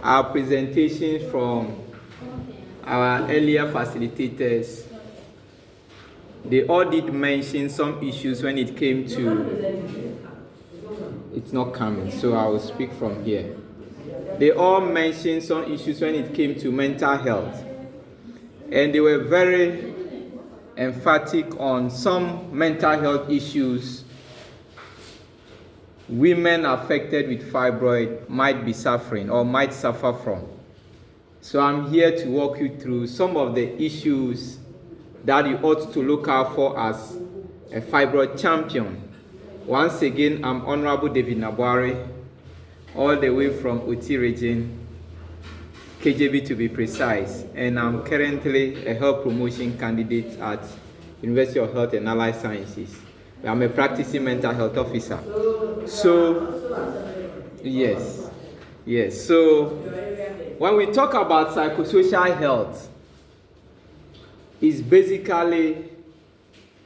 our presentations from our earlier facilitators, they all did mention some issues when it came to, it's not coming, so I will speak from here. They all mentioned some issues when it came to mental health, and they were very emphatic on some mental health issues women affected with fibroid might be suffering or might suffer from. So I'm here to walk you through some of the issues that you ought to look out for as a fibroid champion. Once again, I'm Honorable David Naboare, all the way from Oti region, KJB to be precise, and I'm currently a health promotion candidate at University of Health and Allied Sciences. I'm a practicing mental health officer. So, yes. So, when we talk about psychosocial health, it's basically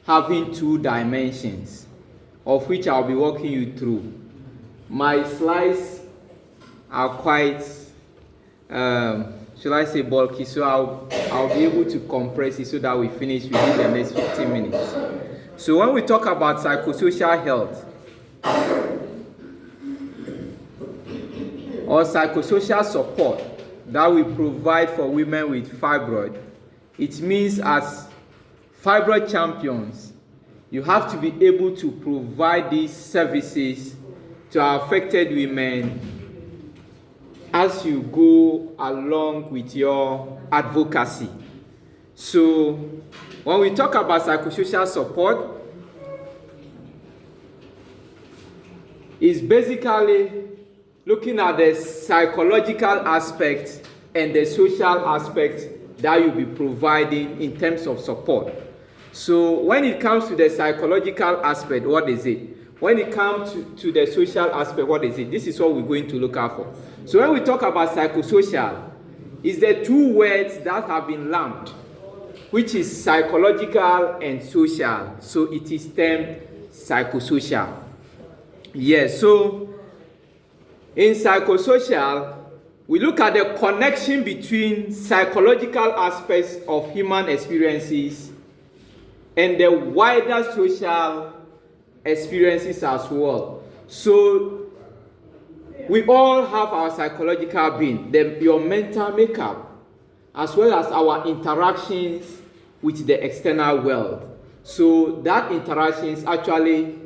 having two dimensions, of which I'll be walking you through. My slides are quite, should I say, bulky, so I'll be able to compress it so that we finish within the next 15 minutes. So when we talk about psychosocial health or psychosocial support that we provide for women with fibroid, it means as fibroid champions, you have to be able to provide these services to our affected women as you go along with your advocacy. So when we talk about psychosocial support, it's basically looking at the psychological aspect and the social aspect that you'll be providing in terms of support. So when it comes to the psychological aspect, what is it? When it comes to the social aspect, what is it? This is what we're going to look out for. So when we talk about psychosocial, it's the two words that have been lumped, which is psychological and social. So it is termed psychosocial. Yes, so in psychosocial, we look at the connection between psychological aspects of human experiences and the wider social experiences as well. So we all have our psychological being, your mental makeup, as well as our interactions with the external world. So that interactions actually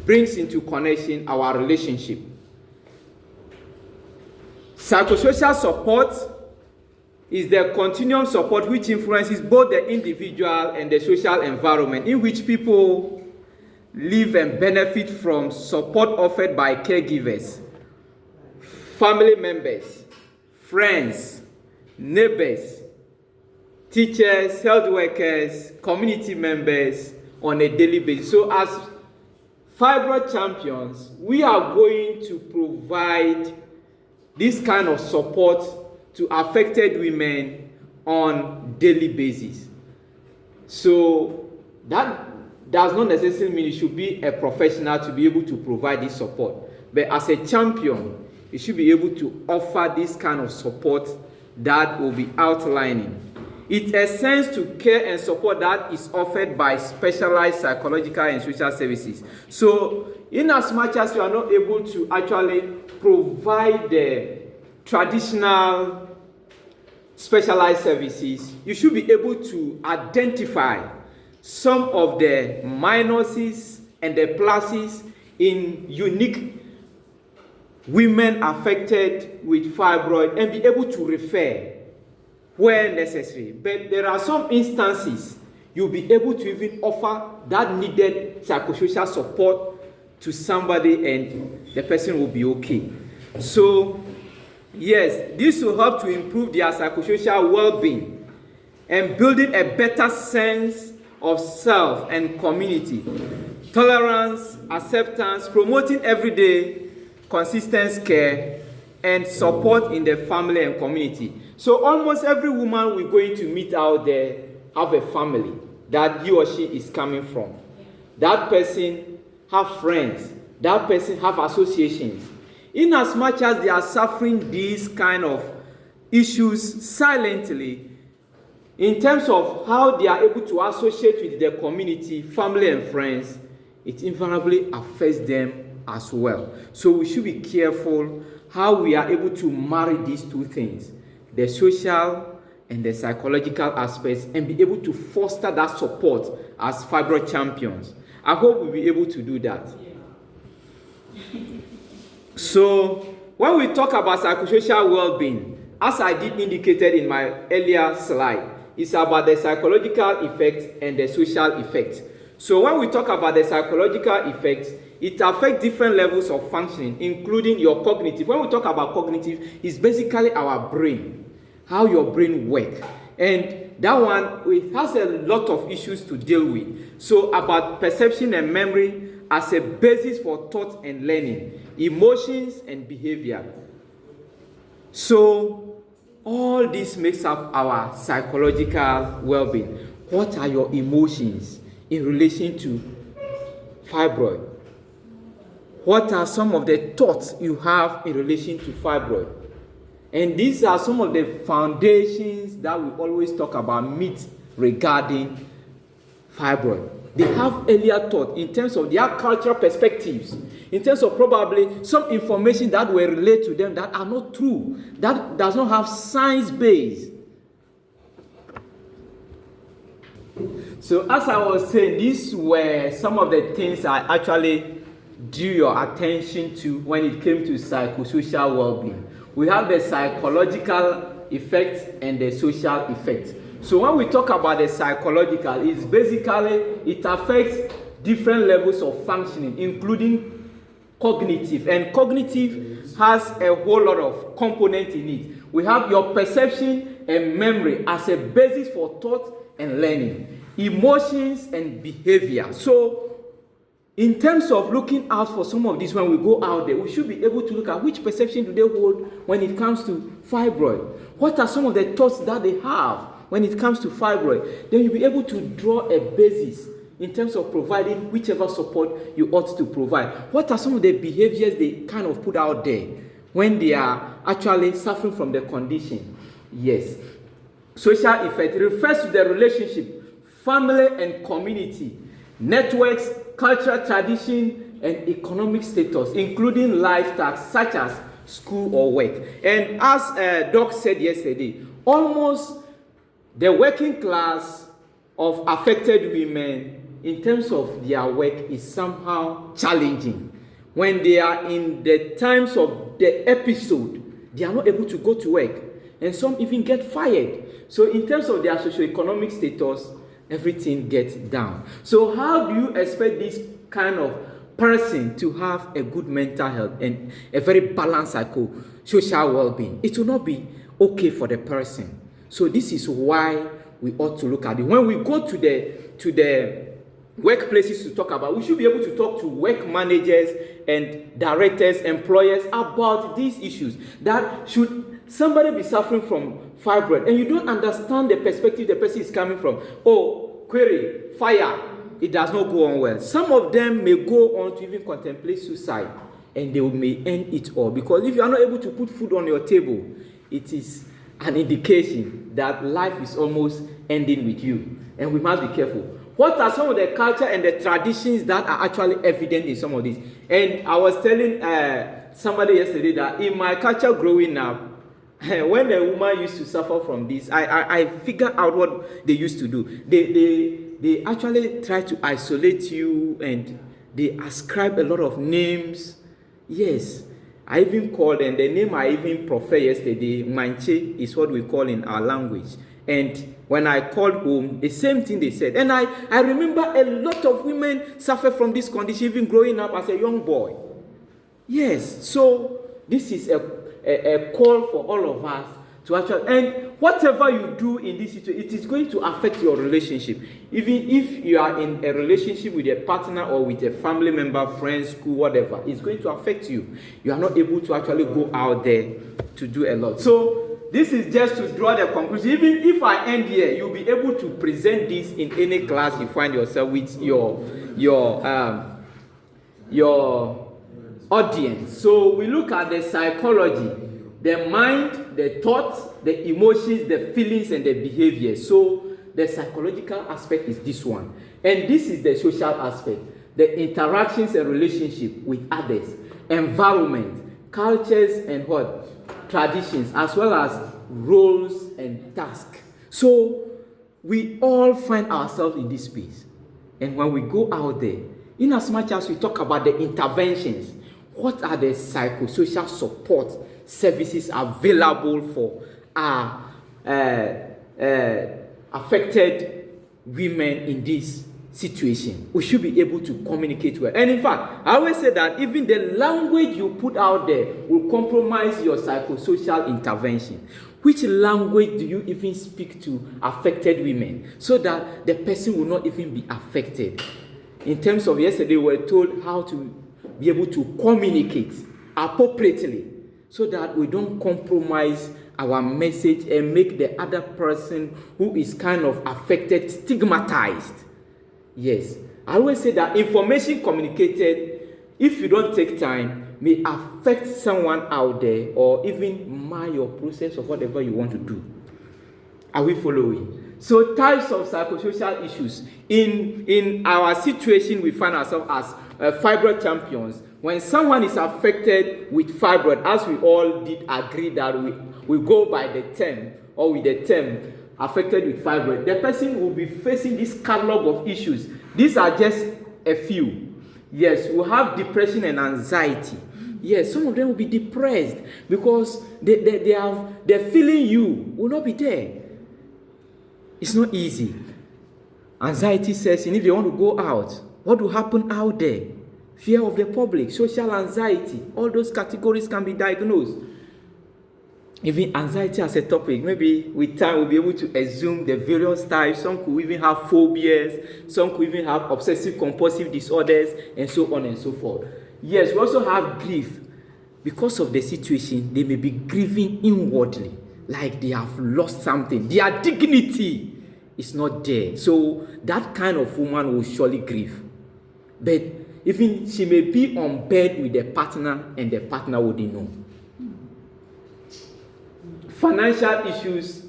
brings into connection our relationship. Psychosocial support is the continuum support which influences both the individual and the social environment in which people live and benefit from support offered by caregivers, family members, friends, neighbors, teachers, health workers, community members on a daily basis. So as fibroid champions, we are going to provide this kind of support to affected women on daily basis. So that does not necessarily mean you should be a professional to be able to provide this support. But as a champion, you should be able to offer this kind of support that will be outlining. It extends to care and support that is offered by specialized psychological and social services. So, in as much as you are not able to actually provide the traditional specialized services, you should be able to identify some of the minuses and the pluses in unique women affected with fibroid and be able to refer where necessary. But there are some instances you'll be able to even offer that needed psychosocial support to somebody and the person will be okay. So, yes, this will help to improve their psychosocial well-being and building a better sense of self and community, tolerance, acceptance, promoting everyday consistent care, and support in the family and community. So almost every woman we're going to meet out there have a family that he or she is coming from. That person have friends. That person have associations. In as much as they are suffering these kind of issues silently, in terms of how they are able to associate with their community, family and friends, it invariably affects them as well. So we should be careful how we are able to marry these two things, the social and the psychological aspects, and be able to foster that support as fibroid champions. I hope we'll be able to do that. So when we talk about psychosocial well-being, as I did indicated in my earlier slide, it's about the psychological effects and the social effects. So when we talk about the psychological effects, it affects different levels of functioning, including your cognitive. When we talk about cognitive, it's basically our brain, how your brain works. And that one, it has a lot of issues to deal with. So about perception and memory as a basis for thought and learning, emotions and behavior. So all this makes up our psychological well-being. What are your emotions in relation to fibroid? What are some of the thoughts you have in relation to fibroid? And these are some of the foundations that we always talk about, myths regarding fibroid. They have earlier thought in terms of their cultural perspectives, in terms of probably some information that will relate to them that are not true, that does not have science base. So as I was saying, these were some of the things I actually drew your attention to when it came to psychosocial well-being. We have the psychological effects and the social effects. So when we talk about the psychological, it's basically, it affects different levels of functioning, including cognitive. And cognitive has a whole lot of components in it. We have your perception and memory as a basis for thought and learning, emotions and behavior. So in terms of looking out for some of these, when we go out there, we should be able to look at which perception do they hold when it comes to fibroid. What are some of the thoughts that they have when it comes to fibroid? Then you'll be able to draw a basis in terms of providing whichever support you ought to provide. What are some of the behaviors they kind of put out there when they are actually suffering from the condition? Yes. Social effect refers to the relationship, family and community, networks, cultural tradition, and economic status, including life tasks such as school or work. And as Doc said yesterday, almost the working class of affected women in terms of their work is somehow challenging. When they are in the times of the episode, they are not able to go to work, and some even get fired. So in terms of their socioeconomic status, everything gets down. So how do you expect this kind of person to have a good mental health and a very balanced psychosocial well-being? It will not be okay for the person. So this is why we ought to look at it. When we go to the workplaces to talk about, we should be able to talk to work managers and directors, employers about these issues. That should somebody be suffering from fibroid and you don't understand the perspective the person is coming from, oh, query, fire, it does not go on well. Some of them may go on to even contemplate suicide, and they may end it all, because if you are not able to put food on your table, it is an indication that life is almost ending with you, and we must be careful. What are some of the culture and the traditions that are actually evident in some of these? And I was telling somebody yesterday that in my culture growing up, when a woman used to suffer from this, I figured out what they used to do. They actually try to isolate you, and they ascribe a lot of names. Yes, I even called, and the name I even prefer yesterday, Manche, is what we call in our language. And when I called home, the same thing they said. And I remember a lot of women suffer from this condition, even growing up as a young boy. Yes, so this is a call for all of us to actually, and whatever you do in this situation, it is going to affect your relationship. Even if you are in a relationship with a partner or with a family member, friend, school, whatever, it's going to affect you. You are not able to actually go out there to do a lot. So this is just to draw the conclusion. Even if I end here, you'll be able to present this in any class you find yourself with your audience. So we look at the psychology, the mind, the thoughts, the emotions, the feelings, and the behavior. So the psychological aspect is this one. And this is the social aspect, the interactions and relationship with others, environment, cultures, and what? Traditions, as well as roles and tasks. So we all find ourselves in this space. And when we go out there, in as much as we talk about the interventions, what are the psychosocial support services available for our affected women in this situation? We should be able to communicate well. And in fact, I always say that even the language you put out there will compromise your psychosocial intervention. Which language do you even speak to affected women so that the person will not even be affected? In terms of yesterday, we were told how to be able to communicate appropriately so that we don't compromise our message and make the other person who is kind of affected stigmatized. Yes, I always say that information communicated, if you don't take time, may affect someone out there or even mar your process of whatever you want to do. Are we following? So types of psychosocial issues. In our situation, we find ourselves as fibroid champions. When someone is affected with fibroid, as we all did agree that we go by the term, or with the term affected with fibroid, the person will be facing this catalog of issues. These are just a few. Yes, we have depression and anxiety. Yes, some of them will be depressed because they're feeling you will not be there. It's not easy. Anxiety says, and if they want to go out, what will happen out there? Fear of the public, social anxiety, all those categories can be diagnosed. Even anxiety as a topic, maybe with time we'll be able to assume the various types. Some could even have phobias, some could even have obsessive compulsive disorders, and so on and so forth. Yes, we also have grief. Because of the situation, they may be grieving inwardly, like they have lost something. Their dignity is not there. So that kind of woman will surely grieve. But even she may be on bed with the partner and the partner wouldn't know. Financial issues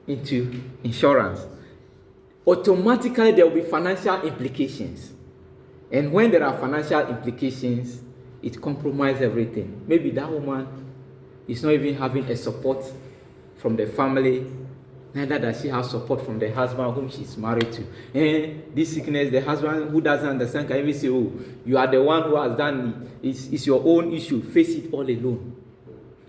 into insurance. Automatically there will be financial implications. And when there are financial implications, it compromises everything. Maybe that woman is not even having a support from the family, neither does she have support from the husband whom she's married to. And this sickness, the husband who doesn't understand can even say, oh, you are the one who has done it. It's your own issue. Face it all alone.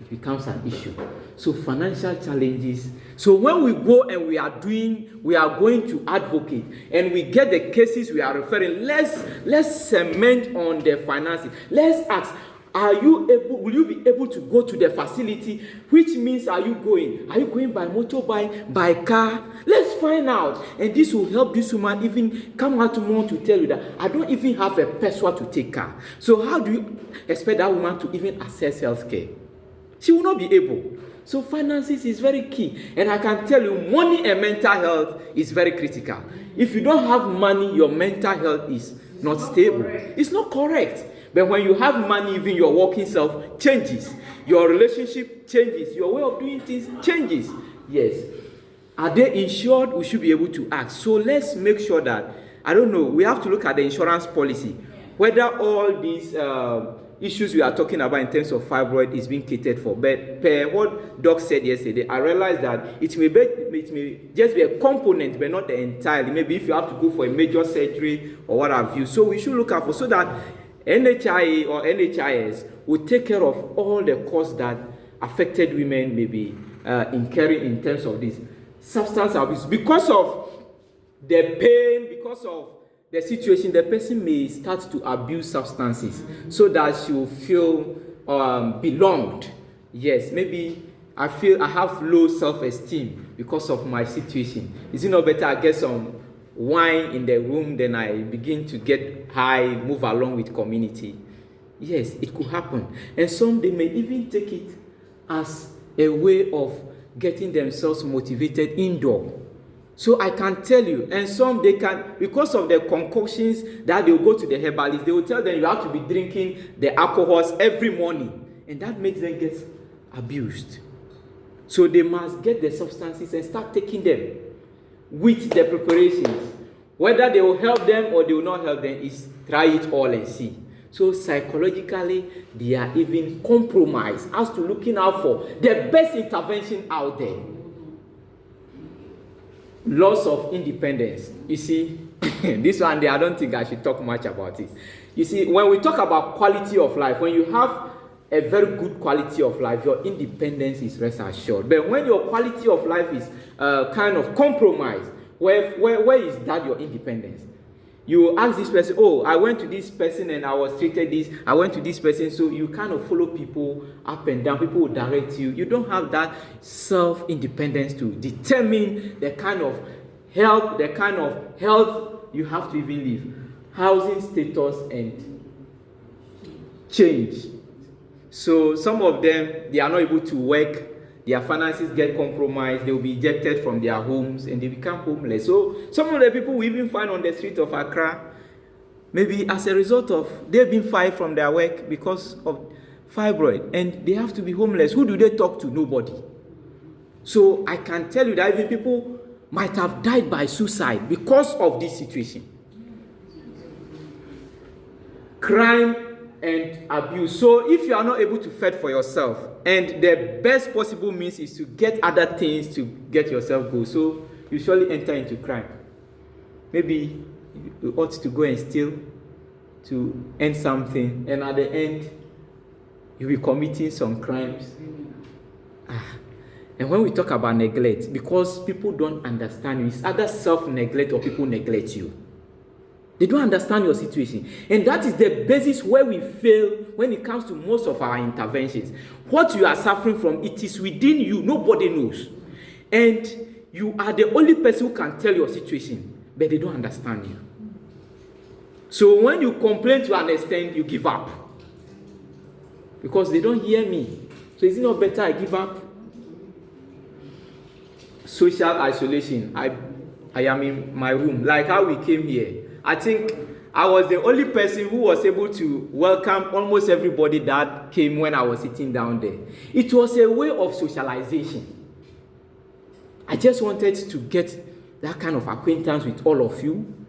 It becomes an issue. So financial challenges. So when we go and we are going to advocate and we get the cases we are referring, let's cement on the finances. Let's ask, will you be able to go to the facility? Which means are you going? Are you going by motorbike, by car? Let's find out. And this will help this woman even come out tomorrow to tell you that I don't even have a peso to take car. So how do you expect that woman to even access health care? She will not be able. So finances is very key. And I can tell you, money and mental health is very critical. If you don't have money, your mental health is not stable. It's not correct. But when you have money, even your working self changes. Your relationship changes. Your way of doing things changes. Yes. Are they insured? We should be able to ask. So let's make sure that, I don't know, we have to look at the insurance policy. Whether all these issues we are talking about in terms of fibroid is being catered for. But per what Doc said yesterday, I realized that it may just be a component, but not the entirely. Maybe if you have to go for a major surgery or what have you. So we should look out for, so that NHIA or NHIS will take care of all the costs that affected women may be incurring in terms of this substance abuse. Because of the pain, because of the situation, the person may start to abuse substances so that she will feel belonged. Yes, maybe I feel I have low self-esteem because of my situation. Is it not better I get some wine in the room, then I begin to get high, move along with community? Yes, it could happen. And some, they may even take it as a way of getting themselves motivated indoor. So I can tell you, and some they can, because of the concoctions that they will go to the herbalist, they will tell them you have to be drinking the alcohols every morning, and that makes them get abused. So they must get the substances and start taking them with the preparations. Whether they will help them or they will not help them is try it all and see. So psychologically, they are even compromised as to looking out for the best intervention out there. Loss of independence. You see, this one, I don't think I should talk much about it. You see, when we talk about quality of life, when you have a very good quality of life, your independence is rest assured. But when your quality of life is kind of compromised, where is that your independence? You ask this person, oh, I went to this person and I was treated this, I went to this person, so you kind of follow people up and down, people will direct you. You don't have that self-independence to determine the kind of help, the kind of health you have to even live. Housing status and change. So some of them, they are not able to work, their finances get compromised, they will be ejected from their homes and they become homeless. So some of the people we even find on the street of Accra, maybe as a result of they've been fired from their work because of fibroid, and they have to be homeless. Who do they talk to? Nobody. So I can tell you that even people might have died by suicide because of this situation. Crime and abuse. So if you are not able to fend for yourself, and the best possible means is to get other things to get yourself go, so you surely enter into crime. Maybe you ought to go and steal to earn something, and at the end you'll be committing some crimes. And when we talk about neglect, because people don't understand you, it's either self-neglect or people neglect you. They don't understand your situation. And that is the basis where we fail when it comes to most of our interventions. What you are suffering from, it is within you. Nobody knows. And you are the only person who can tell your situation, but they don't understand you. So when you complain to an extent, you give up. Because they don't hear me. So is it not better I give up? Social isolation. I am in my room. Like how we came here. I think I was the only person who was able to welcome almost everybody that came when I was sitting down there. It was a way of socialization. I just wanted to get that kind of acquaintance with all of you,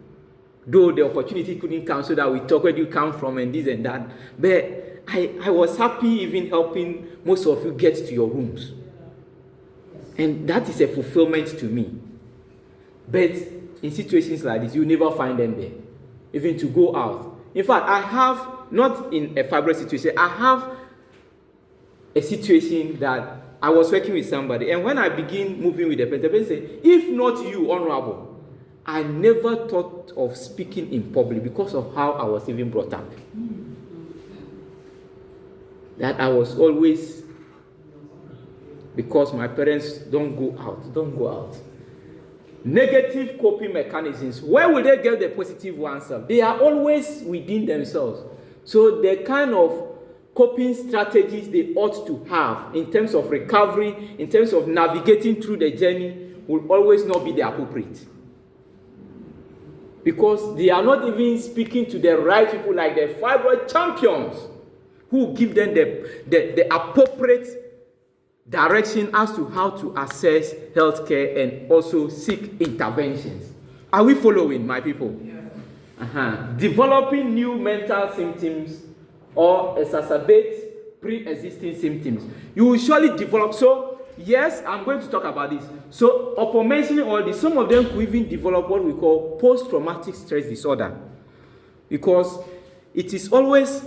though the opportunity couldn't come so that we talk where you come from and this and that. But I was happy even helping most of you get to your rooms. And that is a fulfillment to me. But in situations like this, you never find them there, even to go out. In fact, I have, not in a fibroid situation, I have a situation that I was working with somebody, and when I begin moving with the person said, if not you, Honorable, I never thought of speaking in public because of how I was even brought up. That I was always, because my parents don't go out. Negative coping mechanisms. Where will they get the positive ones up? They are always within themselves. So the kind of coping strategies they ought to have in terms of recovery, in terms of navigating through the journey, will always not be the appropriate. Because they are not even speaking to the right people, like the fibroid champions, who give them the appropriate direction as to how to assess healthcare and also seek interventions. Are we following, my people? Yeah. Developing new mental symptoms or exacerbate pre-existing symptoms. You will surely develop. So, yes, I'm going to talk about this. So, upon mentioning all this, some of them could even develop what we call post-traumatic stress disorder. Because it is always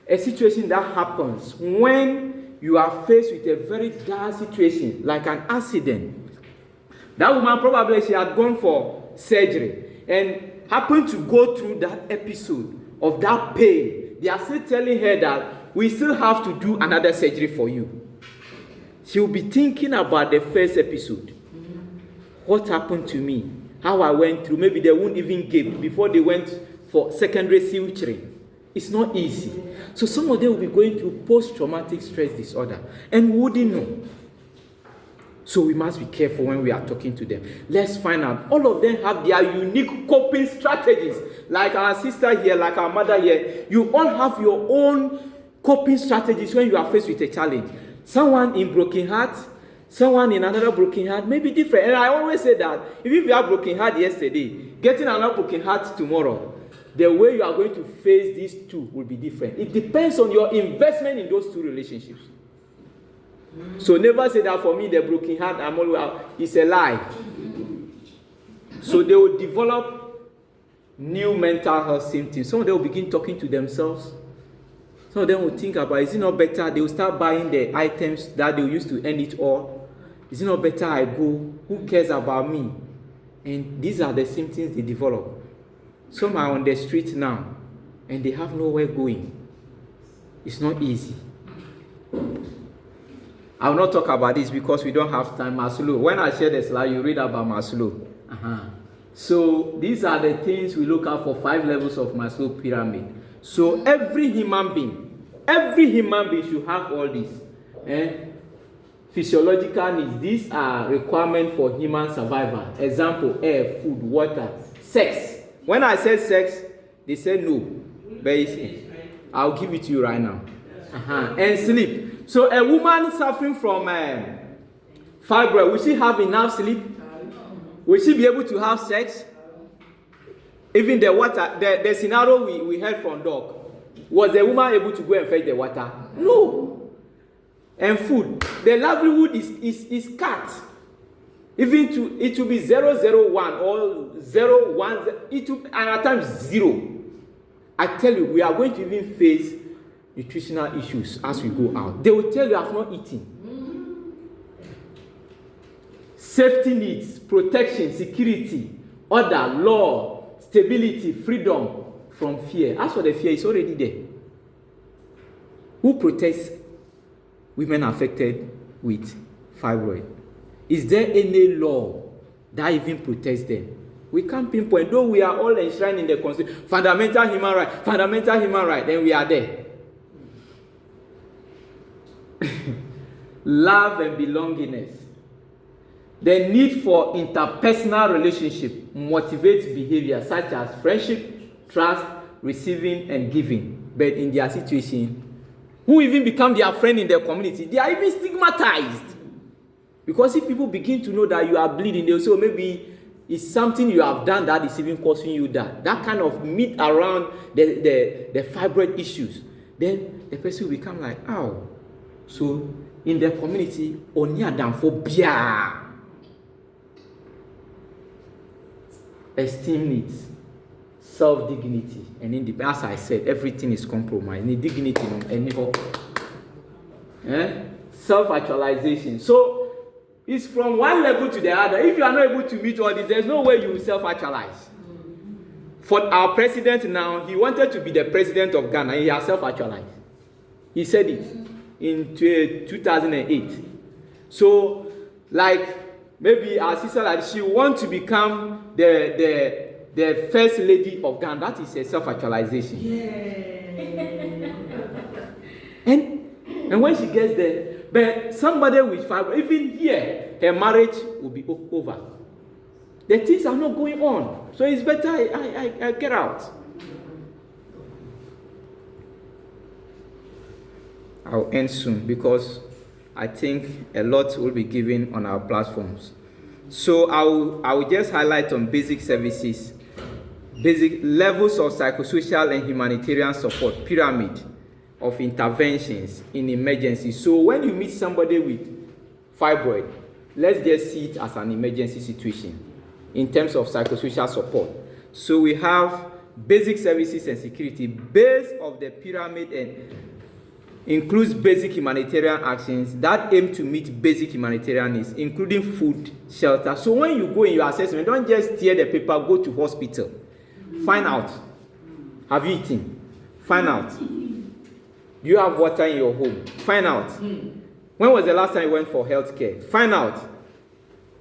a situation that happens when you are faced with a very dire situation, like an accident. That woman probably, she had gone for surgery and happened to go through that episode of that pain. They are still telling her that we still have to do another surgery for you. She will be thinking about the first episode. What happened to me? How I went through. Maybe they won't even give before they went for secondary suturing. It's not easy. So some of them will be going through post-traumatic stress disorder and wouldn't know. So we must be careful when we are talking to them. Let's find out. All of them have their unique coping strategies. Like our sister here, like our mother here. You all have your own coping strategies when you are faced with a challenge. Someone in broken heart, someone in another broken heart may be different. And I always say that if you have broken heart yesterday, getting another broken heart tomorrow, the way you are going to face these two will be different. It depends on your investment in those two relationships. So never say that for me, the broken heart, I'm always out. It's a lie. So they will develop new mental health symptoms. Some of them will begin talking to themselves. Some of them will think about, is it not better? They will start buying the items that they used to end it all. Is it not better I go? Who cares about me? And these are the symptoms they develop. Some are on the street now, and they have nowhere going. It's not easy. I will not talk about this because we don't have time. Maslow. When I share the slide, you read about Maslow. So these are the things we look at for 5 levels of Maslow pyramid. So every human being should have all this. Physiological needs. These are requirements for human survival. Example: air, food, water, sex. When I said sex, they said no. But I'll give it to you right now. And sleep. So a woman suffering from fibroid, will she have enough sleep? Will she be able to have sex? Even the water, the scenario we heard from Doc, was the woman able to go and fetch the water? No. And food, the livelihood is cut. Even it will be 001 or 01, and at times 0. I tell you, we are going to even face nutritional issues as we go out. They will tell you, I have not eaten. Safety needs, protection, security, order, law, stability, freedom from fear. As for the fear, it's already there. Who protects women affected with fibroid? Is there any law that even protects them? We can't pinpoint. Though we are all enshrined in the Constitution, fundamental human right, then we are there. Love and belongingness. The need for interpersonal relationship motivates behavior such as friendship, trust, receiving, and giving. But in their situation, who even become their friend in their community, they are even stigmatized. Because if people begin to know that you are bleeding, they'll say, oh, maybe it's something you have done that is even causing you that. That kind of meet around the fibroid issues. Then the person will become like, oh. So in the community, only phobia. Esteem needs, self-dignity, and independence. As I said, everything is compromised. Need dignity, self-actualization. So it's from one level to the other. If you are not able to meet all this, there's no way you will self-actualize. For our president now, he wanted to be the president of Ghana. He has self-actualized. He said it in 2008. So, like, maybe our sister, like, she wants to become the first lady of Ghana. That is a self-actualization. Yeah. And when she gets there, but somebody with fibroid, even here, her marriage will be over. The things are not going on. So it's better I get out. I'll end soon because I think a lot will be given on our platforms. So I will just highlight on basic services, basic levels of psychosocial and humanitarian support, pyramid of interventions in emergencies. So when you meet somebody with fibroid, let's just see it as an emergency situation in terms of psychosocial support. So we have basic services and security. Base of the pyramid and includes basic humanitarian actions that aim to meet basic humanitarian needs, including food, shelter. So when you go in your assessment, don't just tear the paper, go to hospital. Find out. Have you eaten? Find out. Do you have water in your home? Find out. When was the last time you went for health care? Find out.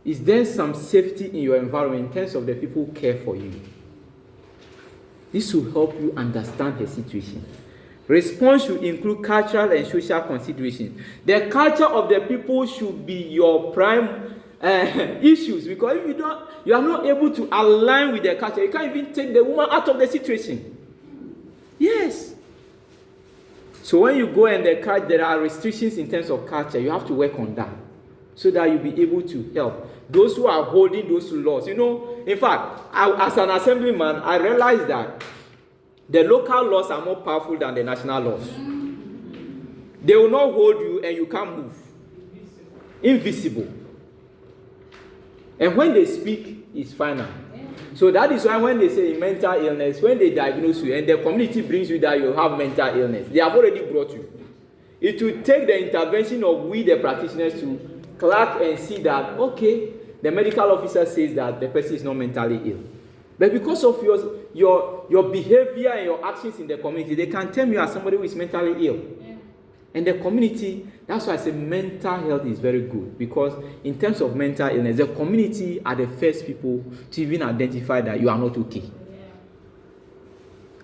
Is there some safety in your environment in terms of the people who care for you? This will help you understand the situation. Response should include cultural and social considerations. The culture of the people should be your prime issues, because if you are not able to align with the culture, you can't even take the woman out of the situation. Yes. So when you go and there are restrictions in terms of culture, you have to work on that so that you'll be able to help those who are holding those laws. In fact, as an assemblyman, I realized that the local laws are more powerful than the national laws. They will not hold you and you can't move. Invisible. And when they speak, it's final. So that is why when they say mental illness, when they diagnose you and the community brings you that you have mental illness, they have already brought you. It will take the intervention of we, the practitioners, to clerk and see that, okay, the medical officer says that the person is not mentally ill. But because of your behavior and your actions in the community, they can term you as somebody who is mentally ill. Yeah. And the community, that's why I say mental health is very good, because in terms of mental illness, the community are the first people to even identify that you are not okay. Yeah.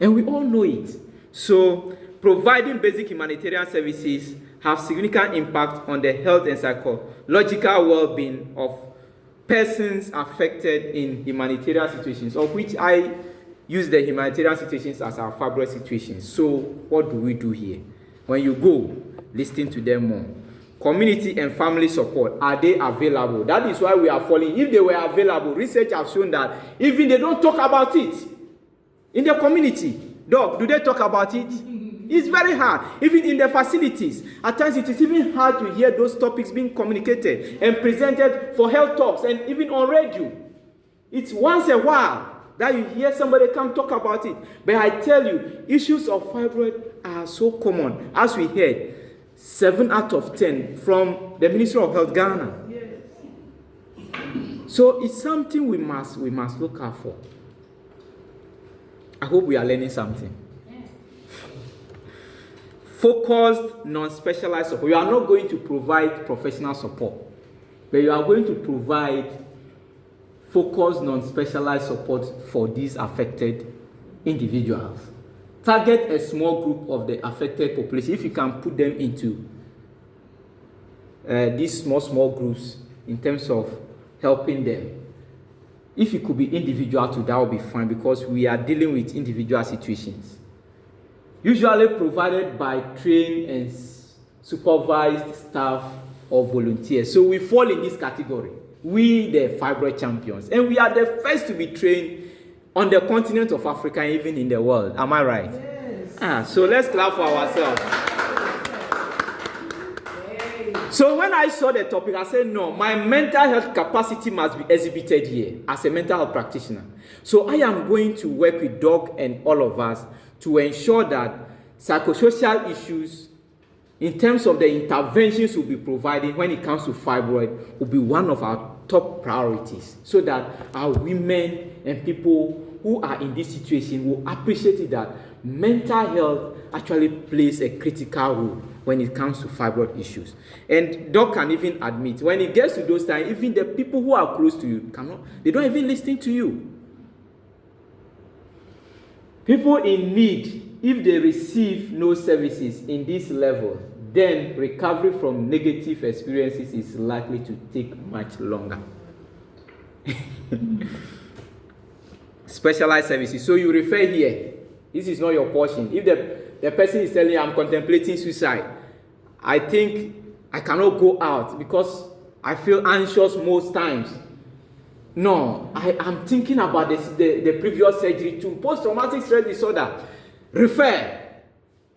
And we all know it. So providing basic humanitarian services have significant impact on the health and psychological well-being of persons affected in humanitarian situations, of which I use the humanitarian situations as our fibroid situations. So what do we do here? When you go, listen to them more. Community and family support, are they available? That is why we are falling. If they were available, research has shown that even they don't talk about it in the community. Doc, do they talk about it? It's very hard. Even in the facilities, at times it is even hard to hear those topics being communicated and presented for health talks and even on radio. It's once a while that you hear somebody come talk about it. But I tell you, issues of fibroid are so common. As we heard, 7 out of 10 from the Ministry of Health, Ghana. Yes. So it's something we must look out for. I hope we are learning something. Focused, non-specialized support. You are not going to provide professional support, but you are going to provide focused, non-specialized support for these affected individuals. Target a small group of the affected population. If you can put them into these small groups in terms of helping them. If it could be individual too, that would be fine, because we are dealing with individual situations. Usually provided by trained and supervised staff or volunteers. So we fall in this category. We, the fibroid champions. And we are the first to be trained on the continent of Africa, even in the world. Am I right? Yes. So let's clap for ourselves. So when I saw the topic, I said, no, my mental health capacity must be exhibited here as a mental health practitioner. So I am going to work with Doc and all of us to ensure that psychosocial issues, in terms of the interventions we'll be providing when it comes to fibroid, will be one of our top priorities, so that our women and people who are in this situation will appreciate it, that mental health actually plays a critical role when it comes to fibroid issues. And Doc can even admit, when it gets to those times, even the people who are close to you they don't even listen to you. People in need, if they receive no services in this level, then recovery from negative experiences is likely to take much longer. Specialized services. So you refer here. This is not your portion. If the person is telling you, I'm contemplating suicide, I think I cannot go out because I feel anxious most times. No, I'm thinking about the previous surgery too. Post-traumatic stress disorder. Refer.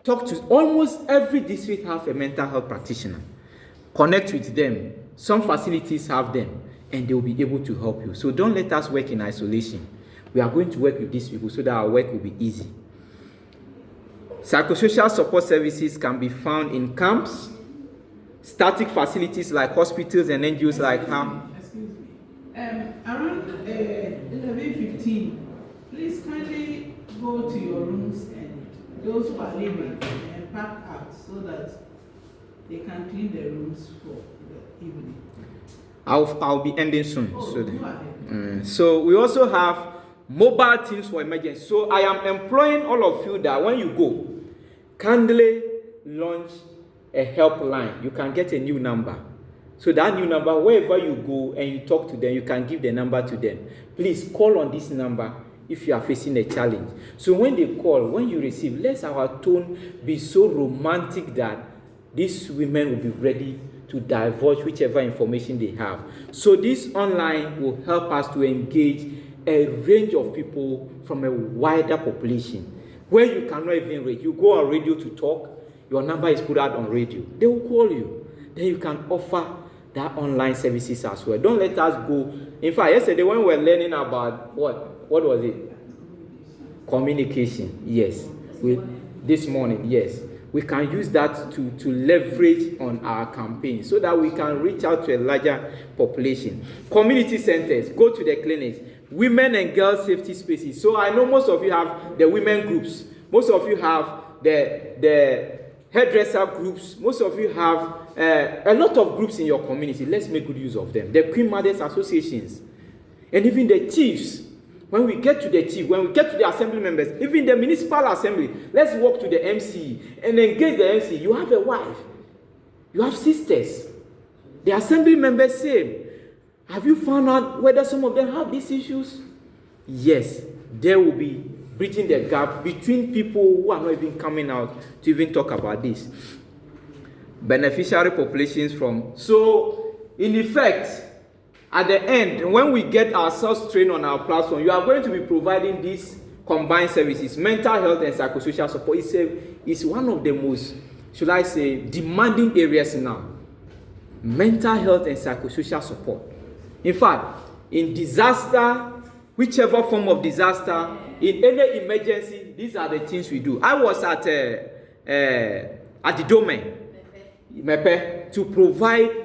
Talk to almost every district have a mental health practitioner. Connect with them. Some facilities have them, and they will be able to help you. So don't let us work in isolation. We are going to work with these people so that our work will be easy. Psychosocial support services can be found in camps, static facilities like hospitals and NGOs like HAM. Around 11:15, please kindly go to your rooms, and those who are leaving and pack out so that they can clean their rooms for the evening. I'll be ending soon. So we also have mobile teams for emergency. So I am employing all of you that when you go, kindly launch a helpline. You can get a new number. So that new number, wherever you go and you talk to them, you can give the number to them. Please call on this number if you are facing a challenge. So when they call, when you receive, let our tone be so romantic that these women will be ready to divulge whichever information they have. So this online will help us to engage a range of people from a wider population where you cannot even reach. You go on radio to talk, your number is put out on radio. They will call you. Then you can offer that online services as well. Don't let us go. In fact, yesterday when we were learning about what was it? Communication. Yes. This morning, yes. We can use that to leverage on our campaign so that we can reach out to a larger population. Community centers, go to the clinics, women and girls safety spaces. So I know most of you have the women groups. Most of you have the hairdresser groups. Most of you have a lot of groups in your community. Let's make good use of them. The Queen Mothers Associations and even the chiefs. When we get to the chief, when we get to the assembly members, even the municipal assembly, let's walk to the MC and engage the MC. You have a wife. You have sisters. The assembly members same. Have you found out whether some of them have these issues? Yes, there will be bridging the gap between people who are not even coming out to even talk about this. Beneficiary populations from. So, in effect, at the end, when we get ourselves trained on our platform, you are going to be providing these combined services. Mental health and psychosocial support is one of the most, should I say, demanding areas now. Mental health and psychosocial support. In fact, in disaster, whichever form of disaster, in any emergency, these are the things we do. I was at the domain, Mepe, to provide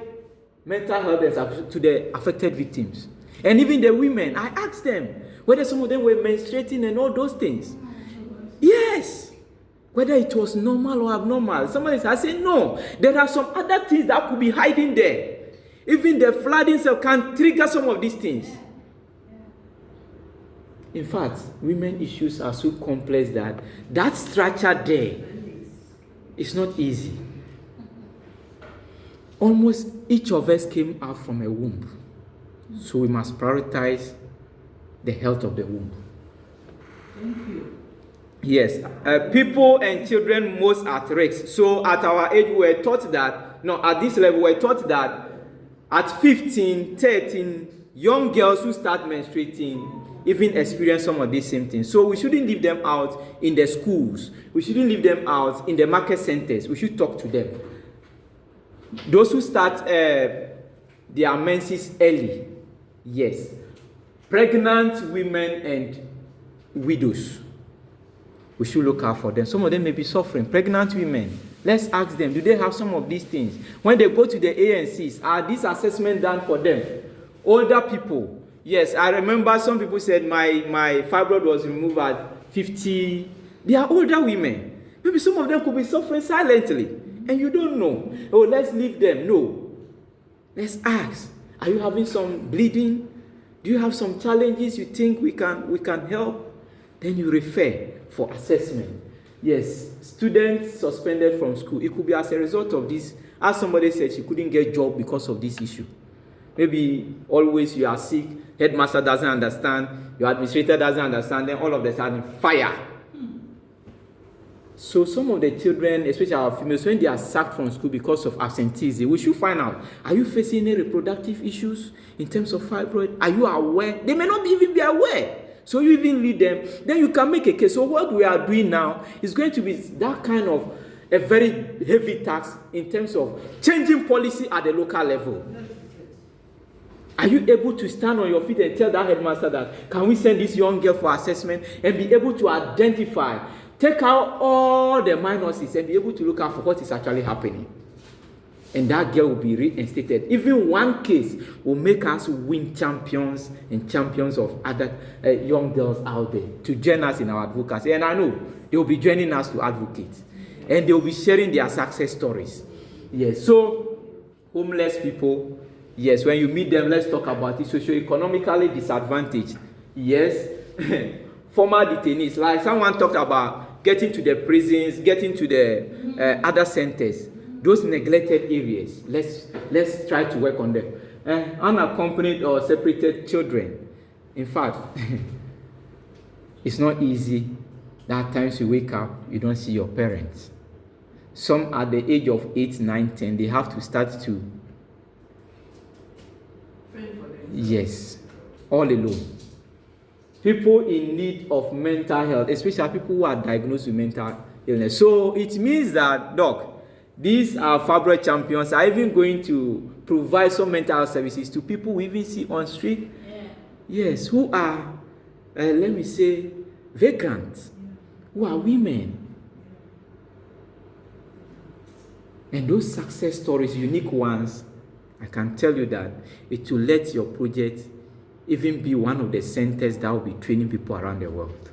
mental health and support to the affected victims. And even the women, I asked them whether some of them were menstruating and all those things. Yes. Whether it was normal or abnormal. Somebody said, I said, no. There are some other things that could be hiding there. Even the flooding cell can trigger some of these things. In fact, women issues are so complex that structure there is not easy. Almost each of us came out from a womb. So we must prioritize the health of the womb. Thank you. Yes, people and children most at risk. So at our age, we were taught that, no, at this level, we were taught that at 15, 13, young girls who start menstruating even experience some of these symptoms. So we shouldn't leave them out in the schools. We shouldn't leave them out in the market centers. We should talk to them. Those who start their menses early, yes. Pregnant women and widows, we should look out for them. Some of them may be suffering. Pregnant women, let's ask them, do they have some of these things? When they go to the ANCs, are these assessments done for them? Older people, yes, I remember some people said my fibroid was removed at 50. They are older women. Maybe some of them could be suffering silently. And you don't know. Oh, let's leave them. No. Let's ask. Are you having some bleeding? Do you have some challenges you think we can help? Then you refer for assessment. Yes, students suspended from school. It could be as a result of this. As somebody said, she couldn't get a job because of this issue. Maybe always you are sick, headmaster doesn't understand, your administrator doesn't understand, then all of a sudden, fire. So some of the children, especially our females, when they are sacked from school because of absenteeism, we should find out, are you facing any reproductive issues in terms of fibroid? Are you aware? They may not even be aware. So you even lead them, then you can make a case. So what we are doing now is going to be that kind of a very heavy task in terms of changing policy at the local level. Are you able to stand on your feet and tell that headmaster that, can we send this young girl for assessment and be able to identify, take out all the minuses and be able to look out for what is actually happening? And that girl will be reinstated. Even one case will make us win champions and champions of other young girls out there to join us in our advocacy. And I know they will be joining us to advocate. And they will be sharing their success stories. Yes, so homeless people, yes, when you meet them, let's talk about it. Socioeconomically disadvantaged. Yes. Former detainees, like someone talked about getting to the prisons, getting to the other centers, those neglected areas. Let's try to work on them. Unaccompanied or separated children. In fact, it's not easy. There are times you wake up, you don't see your parents. Some at the age of 8, 9, 10, they have to start to, yes, all alone. People in need of mental health, especially people who are diagnosed with mental illness. So it means that, Doc, these are Fibroid champions are even going to provide some mental health services to people we even see on street. Yeah. Yes, who are, let me say, vagrants, who are women. And those success stories, unique ones, I can tell you that it will let your project even be one of the centers that will be training people around the world.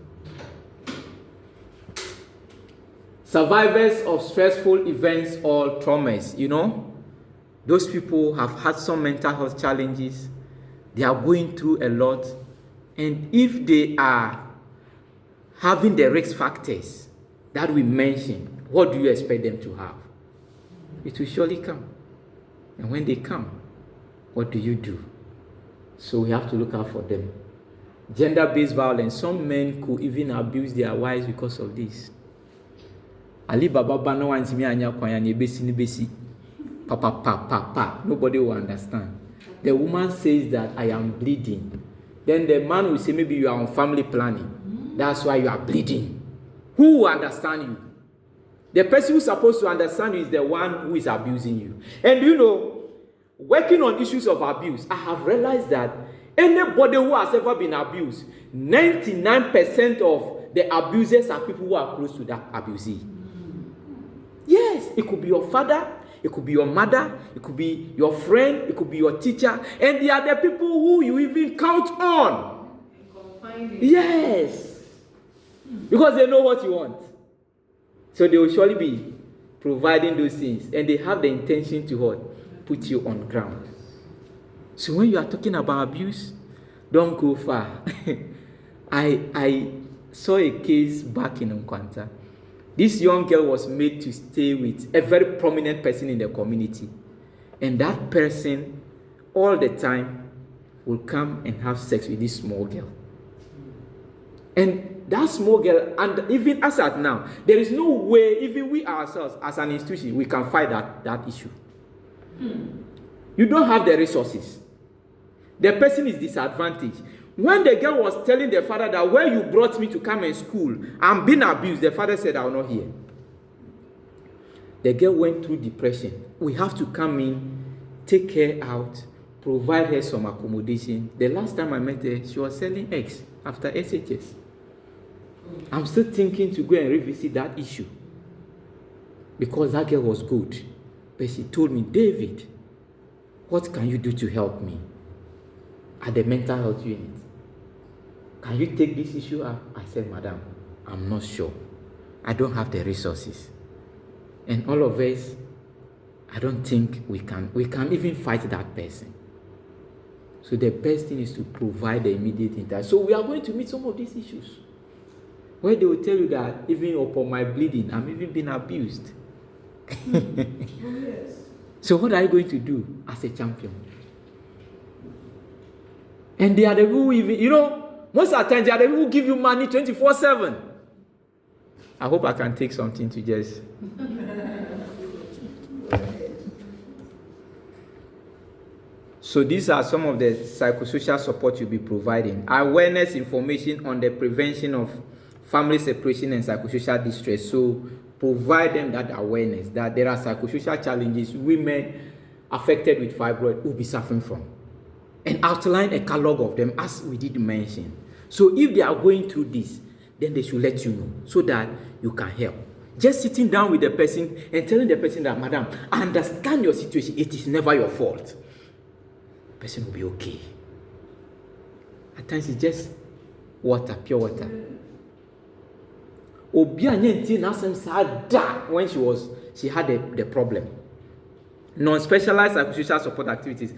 Survivors of stressful events or traumas, those people have had some mental health challenges. They are going through a lot. And if they are having the risk factors that we mentioned, what do you expect them to have? It will surely come. And when they come, what do you do? So we have to look out for them. Gender-based violence. Some men could even abuse their wives because of this. Ali Baba Bano and Simi Anya Kwanyani Besi. Pa. Nobody will understand. The woman says that I am bleeding. Then the man will say maybe you are on family planning. That's why you are bleeding. Who will understand you? The person who's supposed to understand you is the one who is abusing you. And working on issues of abuse, I have realized that anybody who has ever been abused, 99% of the abusers are people who are close to that abusee. Yes, it could be your father, it could be your mother, it could be your friend, it could be your teacher, and they are the people who you even count on. Yes, because they know what you want. So they will surely be providing those things, and they have the intention to what? Put you on ground. So when you are talking about abuse, don't go far. I saw a case back in Nkwanta. This young girl was made to stay with a very prominent person in the community. And that person, all the time, will come and have sex with this small girl. And that small girl, and even as at now, there is no way, even we ourselves, as an institution, we can fight that issue. You don't have the resources. The person is disadvantaged. When the girl was telling the father that where you brought me to come in school, I'm being abused, the father said, I will not hear. The girl went through depression. We have to come in, take her out, provide her some accommodation. The last time I met her, she was selling eggs after SHS. I'm still thinking to go and revisit that issue because that girl was good. But she told me, David, what can you do to help me at the mental health unit? Can you take this issue up? I said, Madam, I'm not sure. I don't have the resources. And all of us, I don't think we can even fight that person. So the best thing is to provide the immediate interaction. So we are going to meet some of these issues where they will tell you that even upon my bleeding, I'm even being abused. Yes. So what are you going to do as a champion? And they are the people who even, most of the time they are the people who give you money 24/7. I hope I can take something to just... So these are some of the psychosocial support you'll be providing. Awareness information on the prevention of family separation and psychosocial distress. So provide them that awareness that there are psychosocial challenges women affected with fibroid will be suffering from. And outline a catalog of them as we did mention. So if they are going through this, then they should let you know so that you can help. Just sitting down with the person and telling the person that, Madam, I understand your situation. It is never your fault. The person will be okay. At times it's just water, pure water. When she had the problem. Non-specialized psychosocial support activities,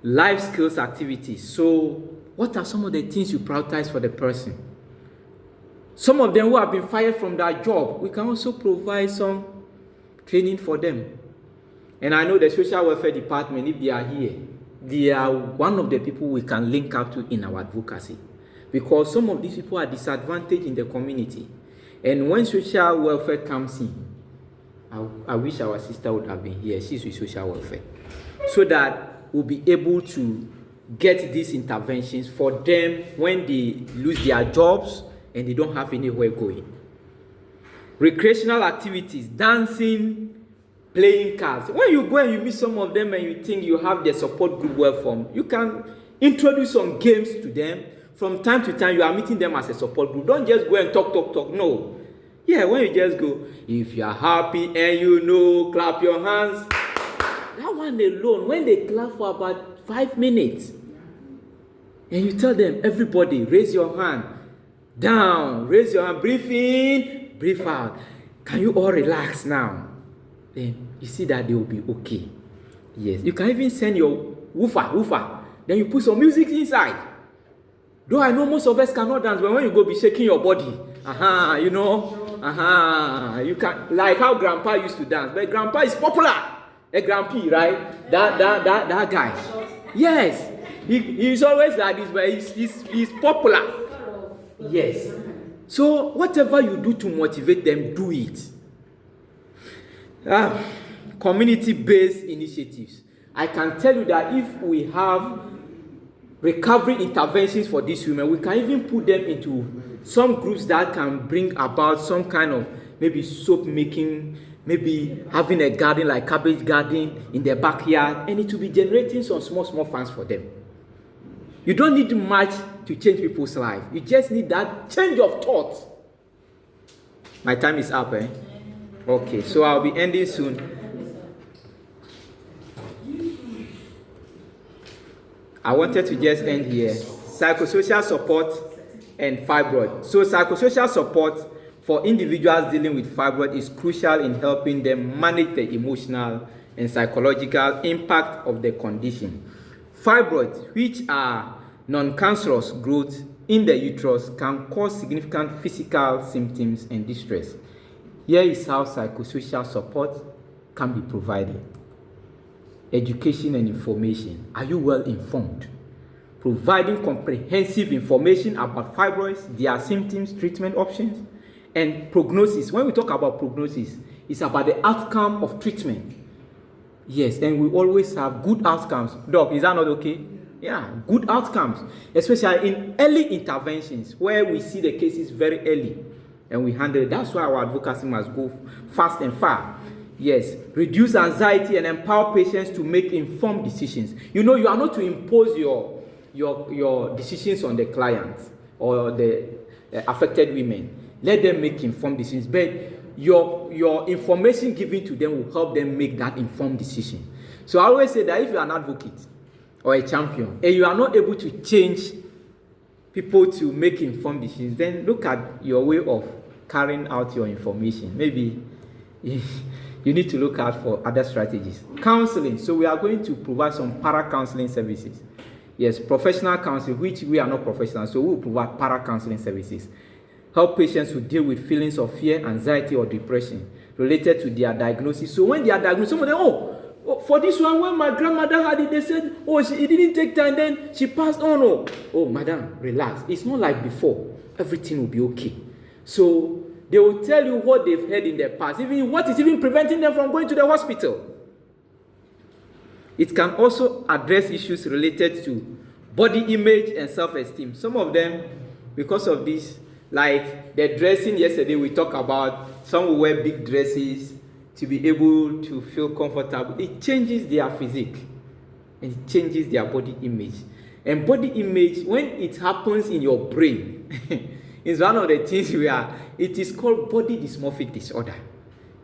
life skills activities. So what are some of the things you prioritize for the person? Some of them who have been fired from their job, we can also provide some training for them. And I know the social welfare department, if they are here, they are one of the people we can link up to in our advocacy. Because some of these people are disadvantaged in the community. And when social welfare comes in, I wish our sister would have been here. She's with social welfare. So that we'll be able to get these interventions for them when they lose their jobs and they don't have anywhere going. Recreational activities, dancing, playing cards. When you go and you meet some of them and you think you have their support group well formed, you can introduce some games to them. From time to time, you are meeting them as a support group. Don't just go and talk. No. Yeah, when you just go, if you are happy and you know, clap your hands. That one alone, when they clap for about 5 minutes, and you tell them, everybody, raise your hand. Down, raise your hand, breathe in, breathe out. Can you all relax now? Then you see that they will be okay. Yes, you can even send your woofer. Then you put some music inside. Though I know most of us cannot dance, but when you go, be shaking your body. You know. You can, like how Grandpa used to dance. But Grandpa is popular. A Grandpa, right? That guy. Yes. He's always like this, but he's popular. Yes. So whatever you do to motivate them, do it. Community-based initiatives. I can tell you that if we have recovery interventions for these women, we can even put them into some groups that can bring about some kind of maybe soap making, maybe having a garden like cabbage garden in their backyard, and it will be generating some small funds for them. You don't need much to change people's life. You just need that change of thought. My time is up, eh? Okay, so I'll be ending soon. I wanted to just end here. Psychosocial support and fibroid. So psychosocial support for individuals dealing with fibroid is crucial in helping them manage the emotional and psychological impact of the condition. Fibroids, which are non-cancerous growths in the uterus, can cause significant physical symptoms and distress. Here is how psychosocial support can be provided. Education and information. Are you well informed? Providing comprehensive information about fibroids, their symptoms, treatment options, and prognosis. When we talk about prognosis, it's about the outcome of treatment. Yes, and we always have good outcomes. Doc, is that not okay? Yeah, good outcomes, especially in early interventions where we see the cases very early and we handle it. That's why our advocacy must go fast and far. Yes, reduce anxiety and empower patients to make informed decisions. You know, you are not to impose your decisions on the clients or the affected women. Let them make informed decisions, but your information given to them will help them make that informed decision. So I always say that if you are an advocate or a champion and you are not able to change people to make informed decisions, then look at your way of carrying out your information. Maybe you need to look out for other strategies. Counseling. So we are going to provide some para-counseling services. Yes, professional counseling, which we are not professional, so we will provide para-counseling services. Help patients who deal with feelings of fear, anxiety, or depression related to their diagnosis. So when they are diagnosed, some of them, for this one, when my grandmother had it, they said, it didn't take time, then she passed on. Oh, madam, relax. It's not like before. Everything will be okay. So they will tell you what they've heard in the past, even what is even preventing them from going to the hospital. It can also address issues related to body image and self-esteem. Some of them, because of this, like the dressing yesterday, we talked about some will wear big dresses to be able to feel comfortable. It changes their physique and it changes their body image. And body image, when it happens in your brain, is one of the things it is called body dysmorphic disorder.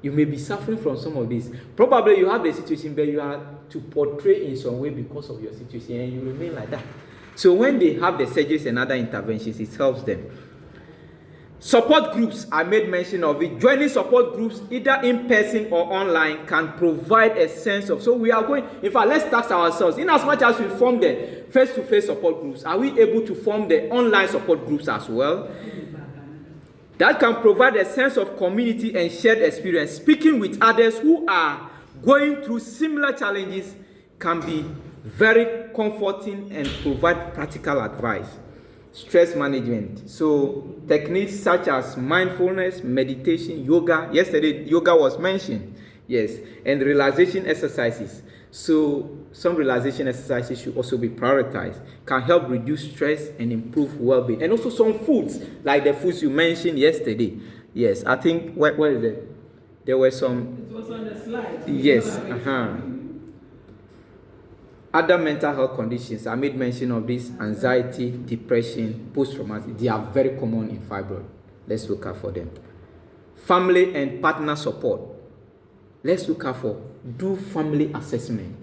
You may be suffering from some of this. Probably you have the situation where you are to portray in some way because of your situation and you remain like that. So when they have the surgeries and other interventions, it helps them. Support groups, I made mention of it. Joining support groups, either in person or online, can provide a sense of, so we are going, in fact, let's task ourselves. In as much as we form the face-to-face support groups, are we able to form the online support groups as well? that can provide a sense of community and shared experience. Speaking with others who are going through similar challenges can be very comforting and provide practical advice. Stress management. So techniques such as mindfulness, meditation, yoga. Yesterday, yoga was mentioned. Yes, and relaxation exercises. So some relaxation exercises should also be prioritized. Can help reduce stress and improve well-being. And also some foods, like the foods you mentioned yesterday. Yes, I think, where is it? There were some... It was on the slide. Yes, Other mental health conditions, I made mention of this: anxiety, depression, post-traumatic. They are very common in fibroid. Let's look out for them. Family and partner support. Let's look out for, do family assessment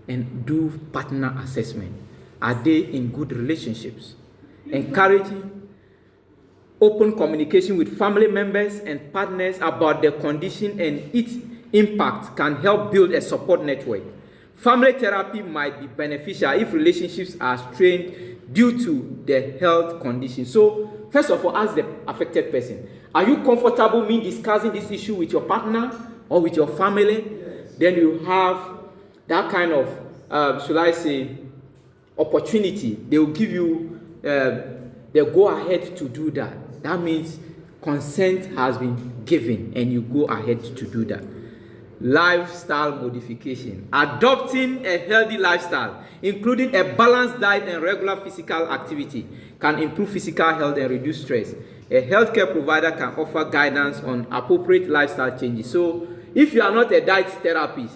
and do partner assessment. Are they in good relationships? Encouraging open communication with family members and partners about their condition and its impact can help build a support network. Family therapy might be beneficial if relationships are strained due to the health condition. So, first of all, ask the affected person, are you comfortable me discussing this issue with your partner or with your family? Yes. Then you have that kind of, should I say, opportunity. They will give you the go ahead to do that. That means consent has been given and you go ahead to do that. Lifestyle modification. Adopting a healthy lifestyle, including a balanced diet and regular physical activity, can improve physical health and reduce stress. A healthcare provider can offer guidance on appropriate lifestyle changes. So, if you are not a diet therapist,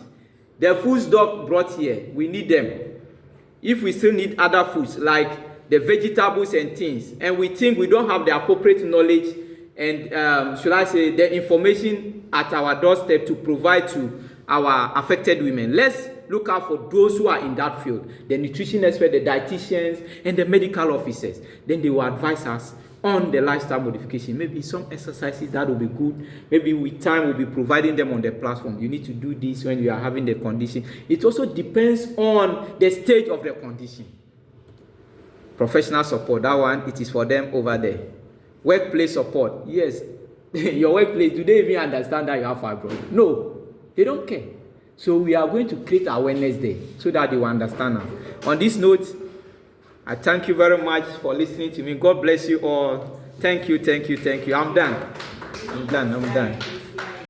the foods doc brought here, we need them. If we still need other foods like the vegetables and things, and we think we don't have the appropriate knowledge and should I say the information at our doorstep to provide to our affected women, let's look out for those who are in that field, the nutrition experts, the dietitians, and the medical officers. Then they will advise us on the lifestyle modification. Maybe some exercises that will be good. Maybe with time we'll be providing them on the platform. You need to do this when you are having the condition. It also depends on the stage of the condition. Professional support, that one, it is for them over there. Workplace support, yes. Your workplace, do they even understand that you have fibroid? No, they don't care. So we are going to create awareness there so that they will understand now. On this note, I thank you very much for listening to me. God bless you all. Thank you. I'm done.